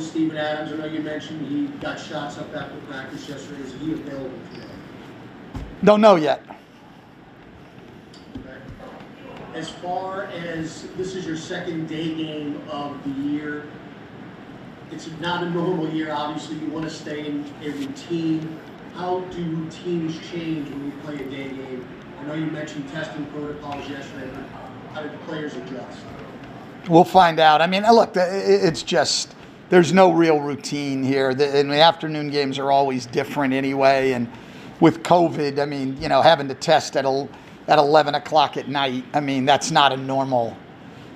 Steven Adams, I know you mentioned he got shots up after practice yesterday. Is he available today? Don't know yet. Okay. As far as this is your second day game of the year, it's not a normal year. Obviously, you want to stay in a routine. How do routines change when you play a day game? I know you mentioned testing protocols yesterday, but how did the players adjust? We'll find out. I mean, look, it's just, there's no real routine here. And the afternoon games are always different anyway. And with COVID, I mean, you know, having to test at 11 o'clock at night, I mean, that's not a normal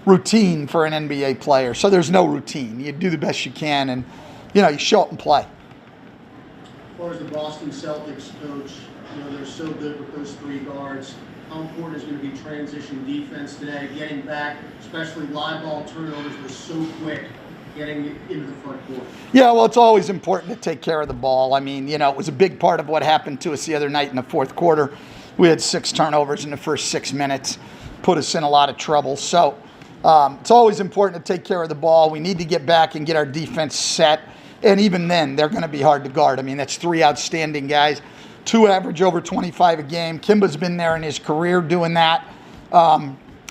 routine for an NBA player. So there's no routine. You do the best you can and, you know, you show up and play. As far as the Boston Celtics coach, you know, they're so good with those three guards. How important is going to be transition defense today? Getting back, especially live ball turnovers were so quick getting into the front court. Yeah, well, it's always important to take care of the ball. I mean, you know, it was a big part of what happened to us the other night in the fourth quarter. We had 6 turnovers in the first 6 minutes, put us in a lot of trouble. So it's always important to take care of the ball. We need to get back and get our defense set. And even then, they're going to be hard to guard. I mean, that's 3 outstanding guys. 2 average over 25 a game. Kimba's been there in his career doing that.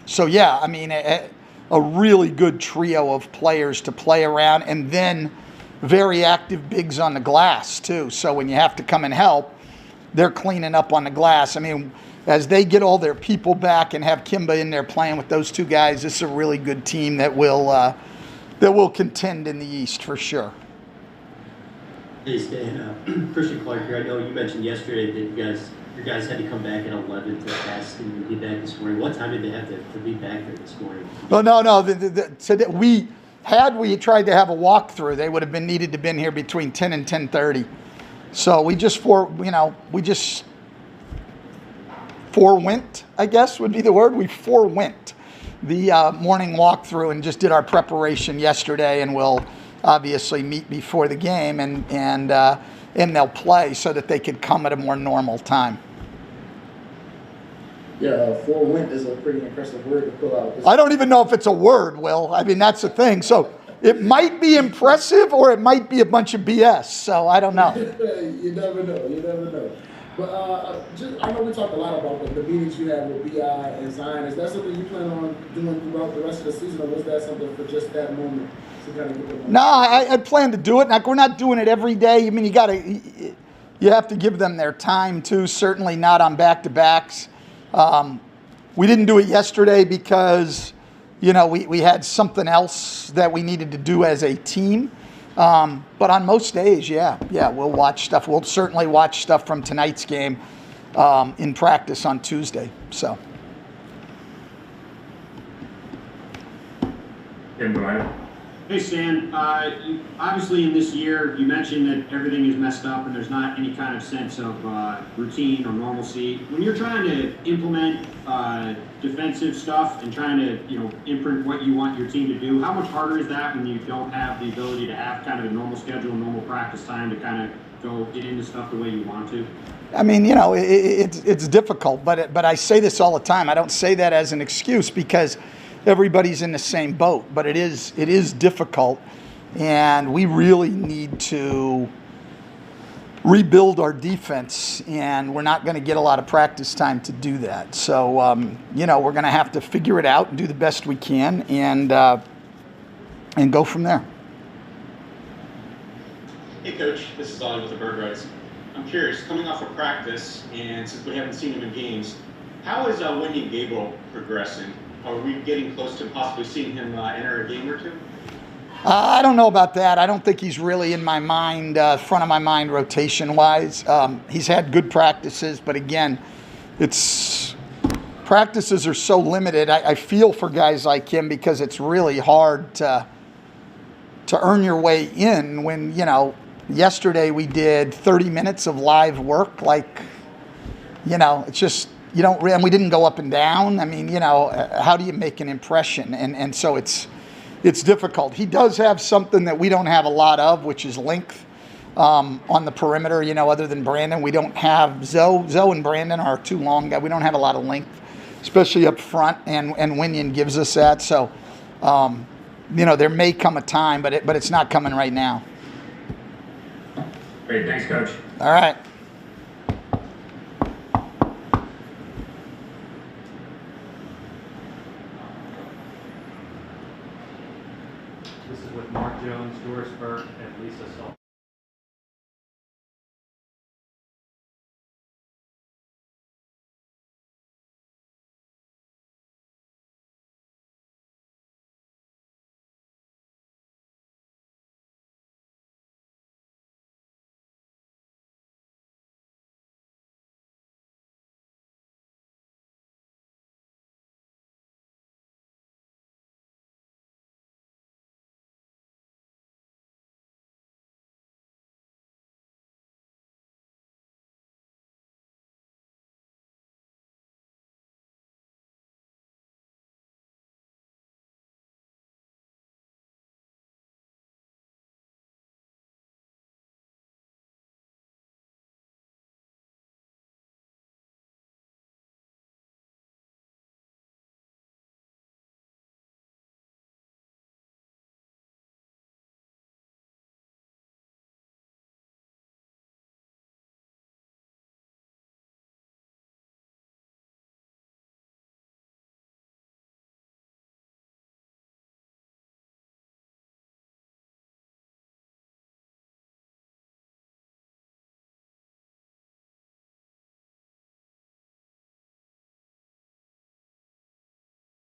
So, yeah, I mean, a really good trio of players to play around. And then very active bigs on the glass, too. So when you have to come and help, they're cleaning up on the glass. I mean, as they get all their people back and have Kimba in there playing with those 2 guys, this is a really good team that will contend in the East for sure. Hey Stan, Christian Clark here. I know you mentioned yesterday that your guys had to come back at 11 to test and be back this morning. What time did they have to be back there this morning? Well, no. Today we tried to have a walkthrough, they would have been needed to been here between 10 and 10:30. So we just forewent, I guess would be the word. We forewent the morning walkthrough and just did our preparation yesterday, and we'll obviously meet before the game and they'll play so that they could come at a more normal time. Yeah, forewent is a pretty impressive word to pull out. I don't even know if it's a word, Will. I mean, that's the thing. So it might be impressive or it might be a bunch of BS. So I don't know. You never know. But I know we talked a lot about the meetings you had with BI and Zion. Is that something you plan on doing throughout the rest of the season, or was that something for just that moment to kind of get them? No, I plan to do it. Like, we're not doing it every day. I mean, you have to give them their time too. Certainly not on back-to-backs. We didn't do it yesterday because, you know, we had something else that we needed to do as a team. But on most days, yeah, we'll watch stuff. We'll certainly watch stuff from tonight's game in practice on Tuesday. So. Hey Stan, obviously in this year you mentioned that everything is messed up and there's not any kind of sense of routine or normalcy. When you're trying to implement defensive stuff and trying to, you know, imprint what you want your team to do, how much harder is that when you don't have the ability to have kind of a normal schedule, normal practice time to kind of go get into stuff the way you want to? I mean, you know, it's difficult, but I say this all the time. I don't say that as an excuse because everybody's in the same boat, but it is difficult, and we really need to rebuild our defense, and we're not going to get a lot of practice time to do that. So, you know, we're going to have to figure it out and do the best we can, and go from there. Hey, Coach. This is Ollie with the Bird Rights. I'm curious, coming off of practice, and since we haven't seen him in games, how is Wendy Gabriel progressing? Are we getting close to possibly seeing him enter a game or 2? I don't know about that. I don't think he's really in my mind, front of my mind rotation-wise. He's had good practices, but again, practices are so limited. I feel for guys like him because it's really hard to earn your way in when, you know, yesterday we did 30 minutes of live work. Like, you know, it's just, you don't, and we didn't go up and down. I mean, you know, how do you make an impression? And so it's difficult. He does have something that we don't have a lot of, which is length on the perimeter. You know, other than Brandon, we don't have Zoe and Brandon are too long. We don't have a lot of length, especially up front, and Winion gives us that. So there may come a time, but it's not coming right now. Great, thanks, Coach. All right. This is with Mark Jones, Doris Burke, and Lisa Salter.